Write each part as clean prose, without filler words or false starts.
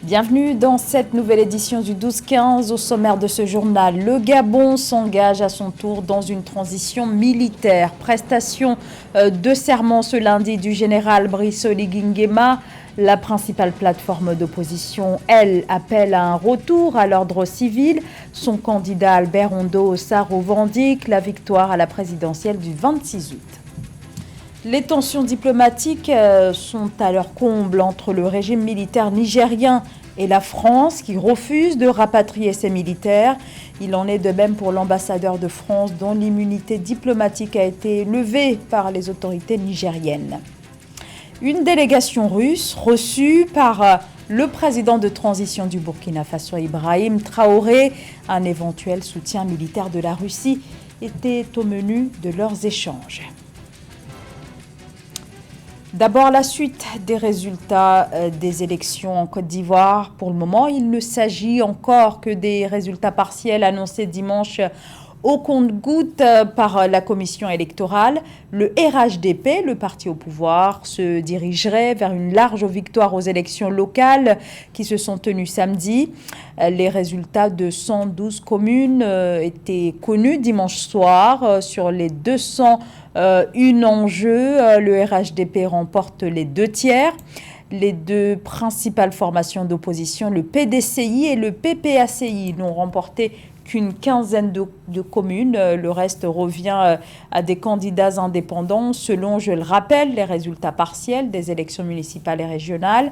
Bienvenue dans cette nouvelle édition du 12-15. Au sommaire de ce journal, le Gabon s'engage à son tour dans une transition militaire. Prestation de serment ce lundi du général Brice Oligui Nguema. La principale plateforme d'opposition, elle, appelle à un retour à l'ordre civil. Son candidat Albert Ondo-Ossa revendique la victoire à la présidentielle du 26 août. Les tensions diplomatiques sont à leur comble entre le régime militaire nigérien et la France qui refuse de rapatrier ses militaires. Il en est de même pour l'ambassadeur de France dont l'immunité diplomatique a été levée par les autorités nigériennes. Une délégation russe reçue par le président de transition du Burkina Faso, Ibrahim Traoré, un éventuel soutien militaire de la Russie était au menu de leurs échanges. D'abord, la suite des résultats des élections en Côte d'Ivoire. Pour le moment, il ne s'agit encore que des résultats partiels annoncés dimanche au compte-gouttes par la commission électorale. Le RHDP, le parti au pouvoir, se dirigerait vers une large victoire aux élections locales qui se sont tenues samedi. Les résultats de 112 communes étaient connus dimanche soir. Sur les 201 en jeu, le RHDP remporte les 2/3. Les deux principales formations d'opposition, le PDCI et le PPACI, n'ont remporté qu'une quinzaine de communes. Le reste revient à des candidats indépendants selon, je le rappelle, les résultats partiels des élections municipales et régionales.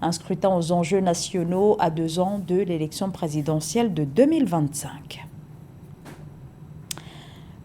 Un scrutin aux enjeux nationaux à 2 ans de l'élection présidentielle de 2025.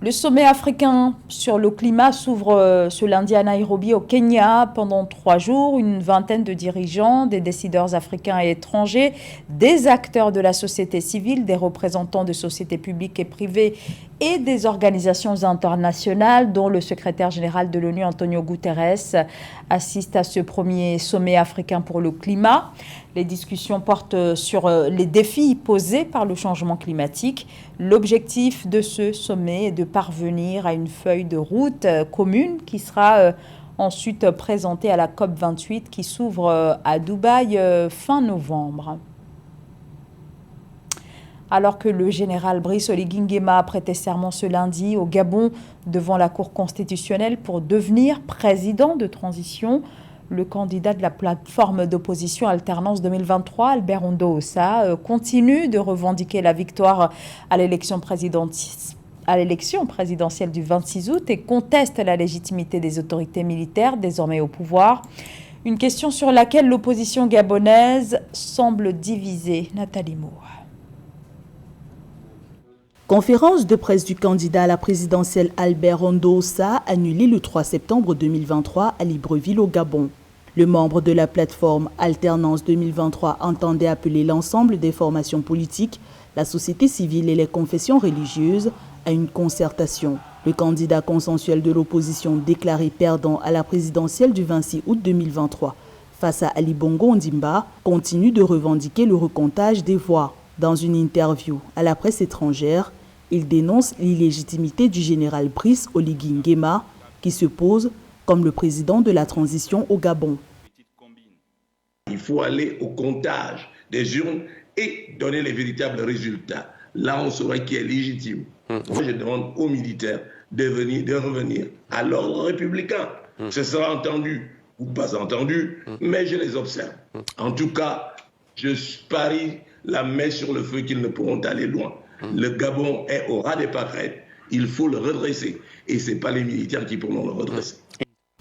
Le sommet africain sur le climat s'ouvre ce lundi à Nairobi au Kenya. Pendant 3 jours, une vingtaine de dirigeants, des décideurs africains et étrangers, des acteurs de la société civile, des représentants de sociétés publiques et privées et des organisations internationales, dont le secrétaire général de l'ONU, Antonio Guterres, assistent à ce premier sommet africain pour le climat. Les discussions portent sur les défis posés par le changement climatique. L'objectif de ce sommet est de parvenir à une feuille de route commune qui sera ensuite présentée à la COP28 qui s'ouvre à Dubaï fin novembre. Alors que le général Brice Oligui Nguema a prêté serment ce lundi au Gabon devant la Cour constitutionnelle pour devenir président de transition, le candidat de la plateforme d'opposition Alternance 2023, Albert Ondo-Ossa, continue de revendiquer la victoire à l'élection présidentielle du 26 août et conteste la légitimité des autorités militaires désormais au pouvoir. Une question sur laquelle l'opposition gabonaise semble divisée. Nathalie Moore. Conférence de presse du candidat à la présidentielle Albert Ondo-Ossa annulée le 3 septembre 2023 à Libreville au Gabon. Le membre de la plateforme Alternance 2023 entendait appeler l'ensemble des formations politiques, la société civile et les confessions religieuses à une concertation. Le candidat consensuel de l'opposition déclaré perdant à la présidentielle du 26 août 2023 face à Ali Bongo Ondimba continue de revendiquer le recomptage des voix. Dans une interview à la presse étrangère, il dénonce l'illégitimité du général Brice Oligui Nguema qui se pose comme le président de la transition au Gabon. Il faut aller au comptage des urnes et donner les véritables résultats. Là, on saura qui est légitime. Moi, je demande aux militaires de revenir à l'ordre républicain. Ce sera entendu ou pas entendu, mais je les observe. En tout cas, je parie la main sur le feu qu'ils ne pourront aller loin. Le Gabon est au ras des pâquerettes. Il faut le redresser. Et ce n'est pas les militaires qui pourront le redresser.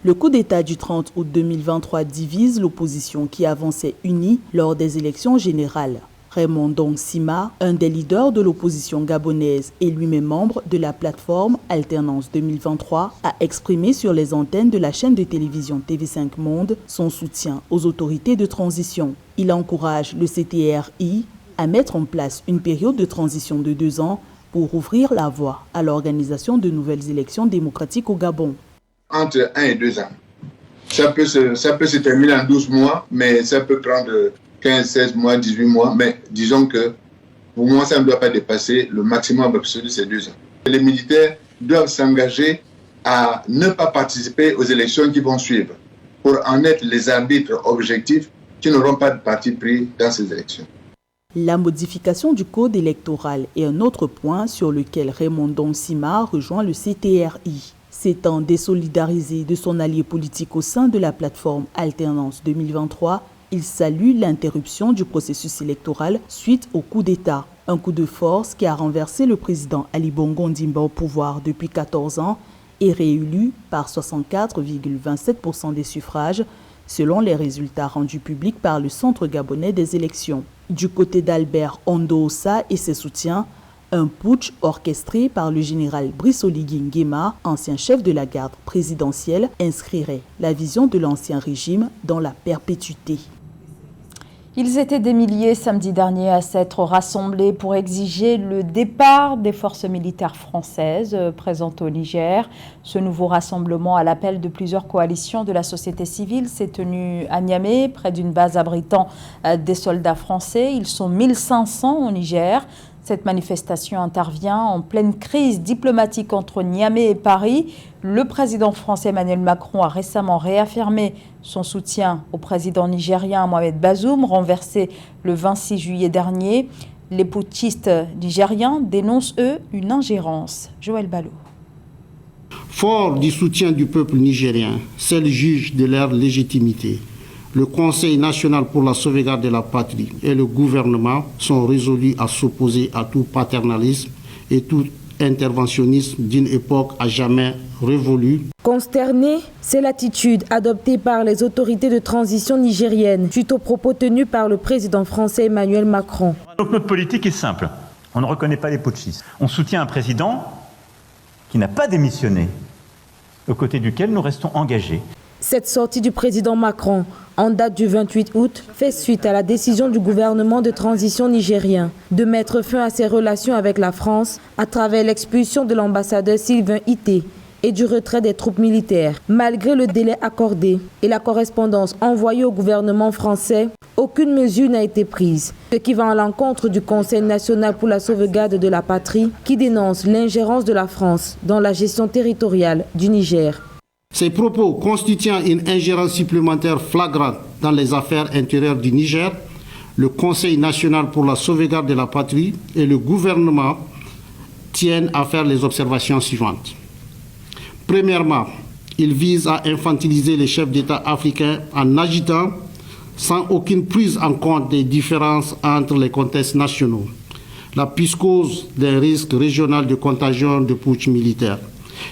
Le coup d'État du 30 août 2023 divise l'opposition qui avançait unie lors des élections générales. Raymond Dong Sima, un des leaders de l'opposition gabonaise et lui-même membre de la plateforme Alternance 2023, a exprimé sur les antennes de la chaîne de télévision TV5 Monde son soutien aux autorités de transition. Il encourage le CTRI à mettre en place une période de transition de 2 ans pour ouvrir la voie à l'organisation de nouvelles élections démocratiques au Gabon. Entre 1 et 2 ans. Ça peut se terminer en 12 mois, mais ça peut prendre 15, 16 mois, 18 mois. Mais disons que pour moi, ça ne doit pas dépasser le maximum absolu, c'est 2 ans. Les militaires doivent s'engager à ne pas participer aux élections qui vont suivre pour en être les arbitres objectifs qui n'auront pas de parti pris dans ces élections. La modification du code électoral est un autre point sur lequel Raymond Donsima rejoint le CTRI. S'étant désolidarisé de son allié politique au sein de la plateforme Alternance 2023, il salue l'interruption du processus électoral suite au coup d'État. Un coup de force qui a renversé le président Ali Bongo Ondimba au pouvoir depuis 14 ans et réélu par 64,27% des suffrages, selon les résultats rendus publics par le Centre gabonais des élections. Du côté d'Albert Ondoosa et ses soutiens, un putsch orchestré par le général Brice Oligui Nguema, ancien chef de la garde présidentielle, inscrirait la vision de l'ancien régime dans la perpétuité. Ils étaient des milliers samedi dernier à s'être rassemblés pour exiger le départ des forces militaires françaises présentes au Niger. Ce nouveau rassemblement à l'appel de plusieurs coalitions de la société civile s'est tenu à Niamey, près d'une base abritant des soldats français. Ils sont 1500 au Niger. Cette manifestation intervient en pleine crise diplomatique entre Niamey et Paris. Le président français Emmanuel Macron a récemment réaffirmé son soutien au président nigérien Mohamed Bazoum, renversé le 26 juillet dernier. Les putschistes nigériens dénoncent, eux, une ingérence. Joël Ballot. Fort du soutien du peuple nigérien, seul juge de leur légitimité, le Conseil national pour la sauvegarde de la patrie et le gouvernement sont résolus à s'opposer à tout paternalisme et tout interventionnisme d'une époque à jamais révolue. Consterné, c'est l'attitude adoptée par les autorités de transition nigériennes suite aux propos tenus par le président français Emmanuel Macron. Donc notre politique est simple. On ne reconnaît pas les putschistes. On soutient un président qui n'a pas démissionné, aux côtés duquel nous restons engagés. Cette sortie du président Macron, en date du 28 août, fait suite à la décision du gouvernement de transition nigérien de mettre fin à ses relations avec la France à travers l'expulsion de l'ambassadeur Sylvain Ité et du retrait des troupes militaires. Malgré le délai accordé et la correspondance envoyée au gouvernement français, aucune mesure n'a été prise, ce qui va à l'encontre du Conseil national pour la sauvegarde de la patrie qui dénonce l'ingérence de la France dans la gestion territoriale du Niger. Ces propos constituant une ingérence supplémentaire flagrante dans les affaires intérieures du Niger, le Conseil national pour la sauvegarde de la patrie et le gouvernement tiennent à faire les observations suivantes. Premièrement, ils visent à infantiliser les chefs d'État africains en agitant, sans aucune prise en compte des différences entre les contextes nationaux, la psychose d'un risque régional de contagion de putsch militaire.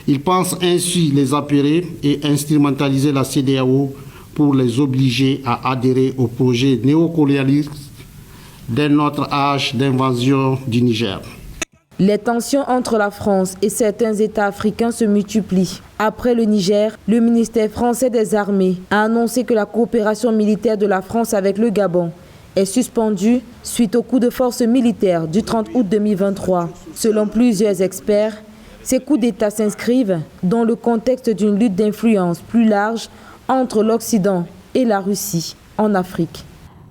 Ils pensent ainsi les apairer et instrumentaliser la CEDEAO pour les obliger à adhérer au projet néocolonialiste d'un autre âge d'invasion du Niger. Les tensions entre la France et certains États africains se multiplient. Après le Niger, le ministère français des Armées a annoncé que la coopération militaire de la France avec le Gabon est suspendue suite au coup de force militaire du 30 août 2023. Selon plusieurs experts, ces coups d'État s'inscrivent dans le contexte d'une lutte d'influence plus large entre l'Occident et la Russie en Afrique.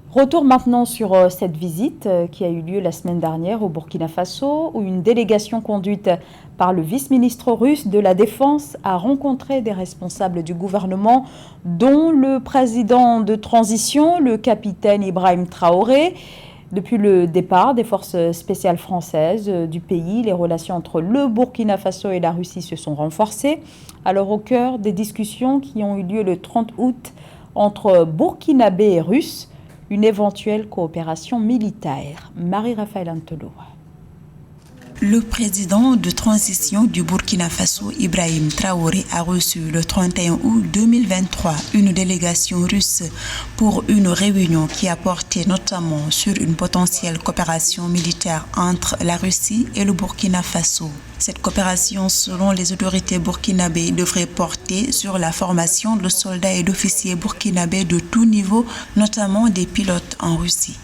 Retour maintenant sur cette visite qui a eu lieu la semaine dernière au Burkina Faso, où une délégation conduite par le vice-ministre russe de la Défense a rencontré des responsables du gouvernement, dont le président de transition, le capitaine Ibrahim Traoré. Depuis le départ des forces spéciales françaises du pays, les relations entre le Burkina Faso et la Russie se sont renforcées. Alors au cœur des discussions qui ont eu lieu le 30 août entre Burkinabés et Russes, une éventuelle coopération militaire. Marie-Raphaël Antolo. Le président de transition du Burkina Faso, Ibrahim Traoré, a reçu le 31 août 2023 une délégation russe pour une réunion qui a porté notamment sur une potentielle coopération militaire entre la Russie et le Burkina Faso. Cette coopération, selon les autorités burkinabées, devrait porter sur la formation de soldats et d'officiers burkinabés de tout niveau, notamment des pilotes en Russie.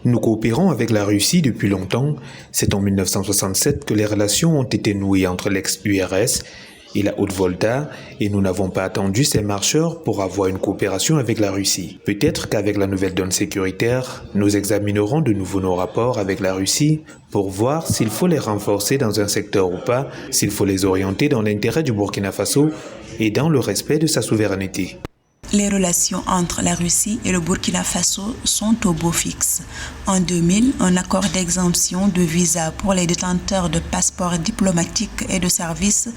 Nous coopérons avec la Russie depuis longtemps. C'est en 1967 que les relations ont été nouées entre l'ex-URS et la Haute-Volta et nous n'avons pas attendu ces marcheurs pour avoir une coopération avec la Russie. Peut-être qu'avec la nouvelle donne sécuritaire, nous examinerons de nouveau nos rapports avec la Russie pour voir s'il faut les renforcer dans un secteur ou pas, s'il faut les orienter dans l'intérêt du Burkina Faso et dans le respect de sa souveraineté. Les relations entre la Russie et le Burkina Faso sont au beau fixe. En 2000, un accord d'exemption de visa pour les détenteurs de passeports diplomatiques et de services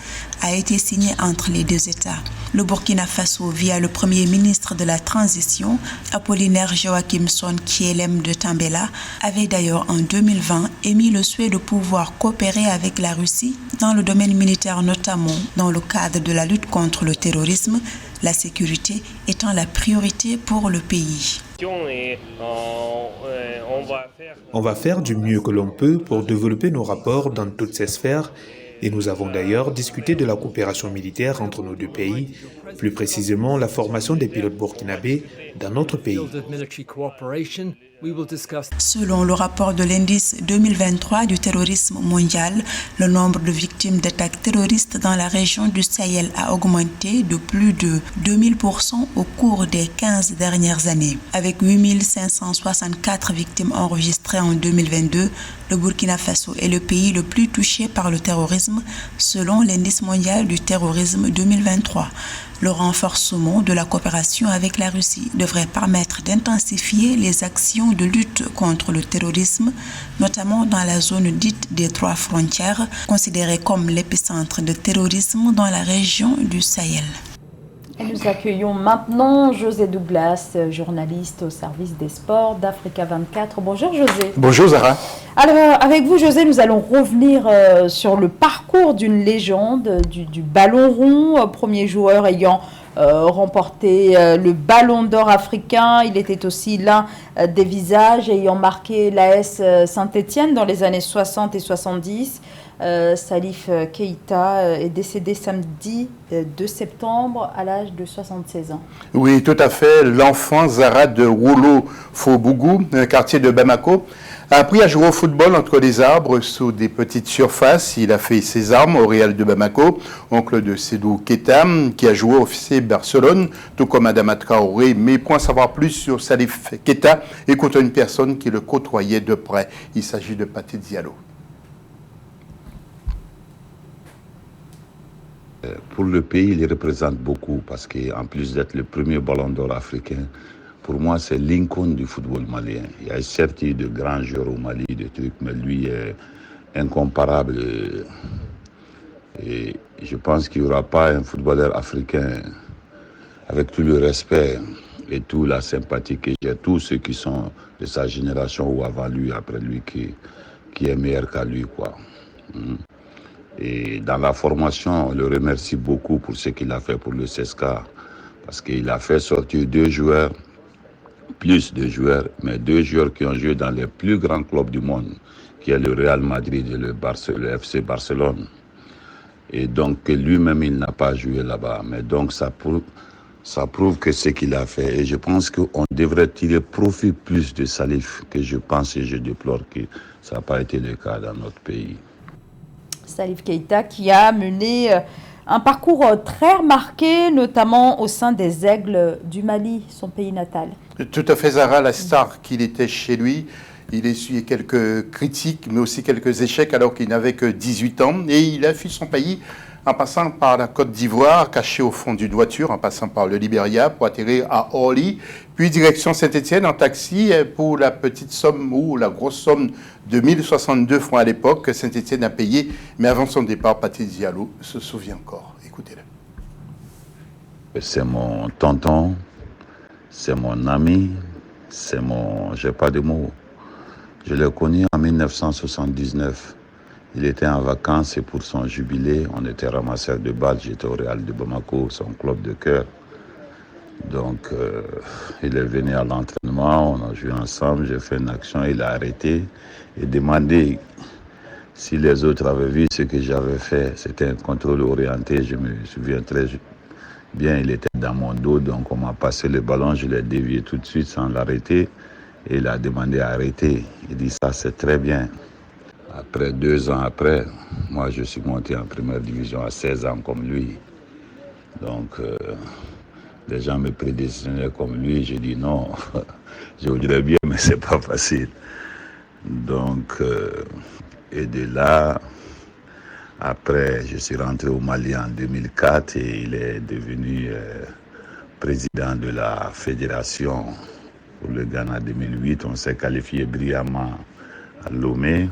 a été signé entre les deux États. Le Burkina Faso, via le premier ministre de la transition, Apollinaire Joachim Son Kielem de Tambela, avait d'ailleurs en 2020 émis le souhait de pouvoir coopérer avec la Russie dans le domaine militaire, notamment dans le cadre de la lutte contre le terrorisme, la sécurité étant la priorité pour le pays. On va faire du mieux que l'on peut pour développer nos rapports dans toutes ces sphères et nous avons d'ailleurs discuté de la coopération militaire entre nos deux pays, plus précisément la formation des pilotes burkinabés dans notre pays. Selon le rapport de l'indice 2023 du terrorisme mondial, le nombre de victimes d'attaques terroristes dans la région du Sahel a augmenté de plus de 2000% au cours des 15 dernières années. Avec 8564 victimes enregistrées en 2022, le Burkina Faso est le pays le plus touché par le terrorisme selon l'indice mondial du terrorisme 2023. Le renforcement de la coopération avec la Russie devrait permettre d'intensifier les actions de lutte contre le terrorisme, notamment dans la zone dite des trois frontières, considérée comme l'épicentre de terrorisme dans la région du Sahel. Et nous accueillons maintenant José Douglas, journaliste au service des sports d'Africa 24. Bonjour José. Bonjour Zara. Alors avec vous José, nous allons revenir sur le parcours d'une légende du ballon rond, premier joueur ayant remporté le ballon d'or africain. Il était aussi l'un des visages ayant marqué l'AS Saint-Étienne dans les années 60 et 70. Salif Keita est décédé samedi 2 septembre à l'âge de 76 ans. Oui, tout à fait. L'enfant Zara de Wolo Fobougou, quartier de Bamako, a appris à jouer au football entre les arbres sous des petites surfaces. Il a fait ses armes au Real de Bamako, oncle de Sédou Keita, qui a joué au FC Barcelone, tout comme Adama Traoré. Mais pour en savoir plus sur Salif Keita, écoutons une personne qui le côtoyait de près. Il s'agit de Paté Diallo. Pour le pays, il représente beaucoup parce qu'en plus d'être le premier ballon d'or africain, pour moi, c'est Lincoln du football malien. Il y a certes eu de grands joueurs au Mali, des trucs, mais lui est incomparable. Et je pense qu'il n'y aura pas un footballeur africain, avec tout le respect et toute la sympathie que j'ai, tous ceux qui sont de sa génération ou avant lui, après lui, qui est meilleur qu'à lui, quoi. Et dans la formation, on le remercie beaucoup pour ce qu'il a fait pour le CSKA, parce qu'il a fait sortir plus de joueurs, mais 2 joueurs qui ont joué dans les plus grands clubs du monde, qui est le Real Madrid et le FC Barcelone. Et donc lui-même, il n'a pas joué là-bas. Mais donc ça prouve que ce qu'il a fait. Et je pense qu'on devrait tirer profit plus de Salif, que je pense et je déplore que ça n'a pas été le cas dans notre pays. Salif Keita qui a mené un parcours très remarqué, notamment au sein des Aigles du Mali, son pays natal. Tout à fait, Zara, la star qu'il était chez lui. Il a essuyé quelques critiques, mais aussi quelques échecs alors qu'il n'avait que 18 ans. Et il a fui son pays en passant par la Côte d'Ivoire, caché au fond d'une voiture, en passant par le Libéria pour atterrir à Orly, puis direction Saint-Étienne en taxi pour la petite somme ou la grosse somme de 1062 francs à l'époque que Saint-Étienne a payé. Mais avant son départ, Paté Diallo se souvient encore. Écoutez-le. C'est mon tonton, c'est mon ami, c'est mon... j'ai pas de mots. Je l'ai connu en 1979. Il était en vacances et pour son jubilé, on était ramasseurs de balles. J'étais au Real de Bamako, son club de cœur. Donc, il est venu à l'entraînement, on a joué ensemble, j'ai fait une action, il a arrêté et demandé si les autres avaient vu ce que j'avais fait. C'était un contrôle orienté, je me souviens très bien, il était dans mon dos, donc on m'a passé le ballon, je l'ai dévié tout de suite sans l'arrêter et il a demandé à arrêter. Il dit ça c'est très bien. Après 2 ans après, moi je suis monté en première division à 16 ans comme lui. Donc les gens me prédestinaient comme lui, j'ai dit non, je voudrais bien mais c'est pas facile. Donc et de là, après je suis rentré au Mali en 2004 et il est devenu président de la fédération pour le Ghana 2008. On s'est qualifié brillamment à Lomé.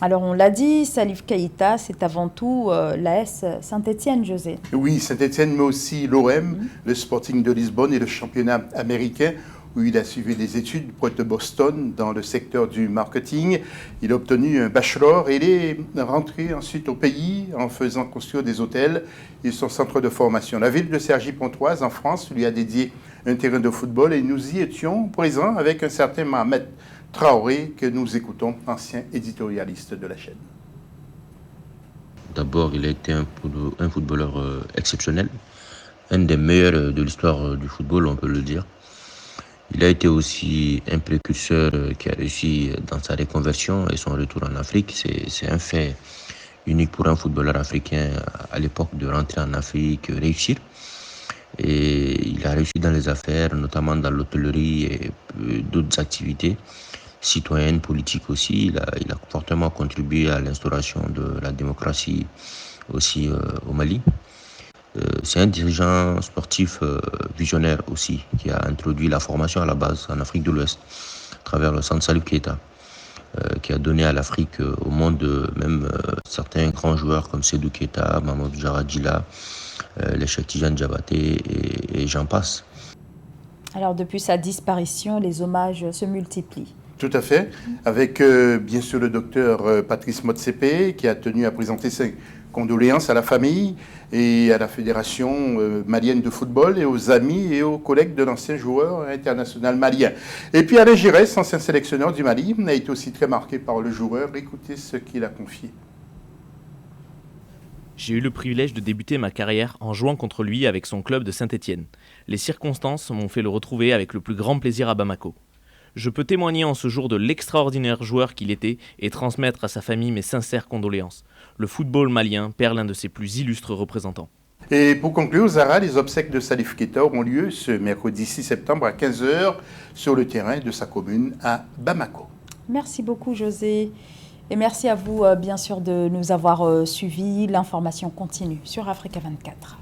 Alors on l'a dit, Salif Keïta, c'est avant tout l'AS Saint-Étienne, José. Oui, Saint-Étienne, mais aussi l'OM, le Sporting de Lisbonne et le championnat américain, où il a suivi des études près de Boston dans le secteur du marketing. Il a obtenu un bachelor et il est rentré ensuite au pays en faisant construire des hôtels et son centre de formation. La ville de Cergy-Pontoise, en France, lui a dédié un terrain de football et nous y étions présents avec un certain Mohamed Traoré, que nous écoutons, ancien éditorialiste de la chaîne. D'abord, il a été un footballeur exceptionnel, un des meilleurs de l'histoire du football, on peut le dire. Il a été aussi un précurseur qui a réussi dans sa reconversion et son retour en Afrique. C'est un fait unique pour un footballeur africain à l'époque de rentrer en Afrique, réussir. Et il a réussi dans les affaires, notamment dans l'hôtellerie et d'autres activités citoyennes, politiques aussi. Il a fortement contribué à l'instauration de la démocratie aussi au Mali. C'est un dirigeant sportif visionnaire aussi, qui a introduit la formation à la base en Afrique de l'Ouest, à travers le centre Salif Keïta, qui a donné à l'Afrique, au monde, même certains grands joueurs comme Sédou Keïta, Mamadou Jaradjila, les Cheikh Tidiane Diabaté et j'en passe. Alors depuis sa disparition, les hommages se multiplient. Tout à fait, avec bien sûr le docteur Patrice Motsepe qui a tenu à présenter ses condoléances à la famille et à la fédération malienne de football et aux amis et aux collègues de l'ancien joueur international malien. Et puis Alain Giresse, ancien sélectionneur du Mali, a été aussi très marqué par le joueur. Écoutez ce qu'il a confié. J'ai eu le privilège de débuter ma carrière en jouant contre lui avec son club de Saint-Étienne. Les circonstances m'ont fait le retrouver avec le plus grand plaisir à Bamako. Je peux témoigner en ce jour de l'extraordinaire joueur qu'il était et transmettre à sa famille mes sincères condoléances. Le football malien perd l'un de ses plus illustres représentants. Et pour conclure, Zara, les obsèques de Salif Keïta auront lieu ce mercredi 6 septembre à 15h sur le terrain de sa commune à Bamako. Merci beaucoup José. Et merci à vous bien sûr de nous avoir suivis. L'information continue sur Africa 24.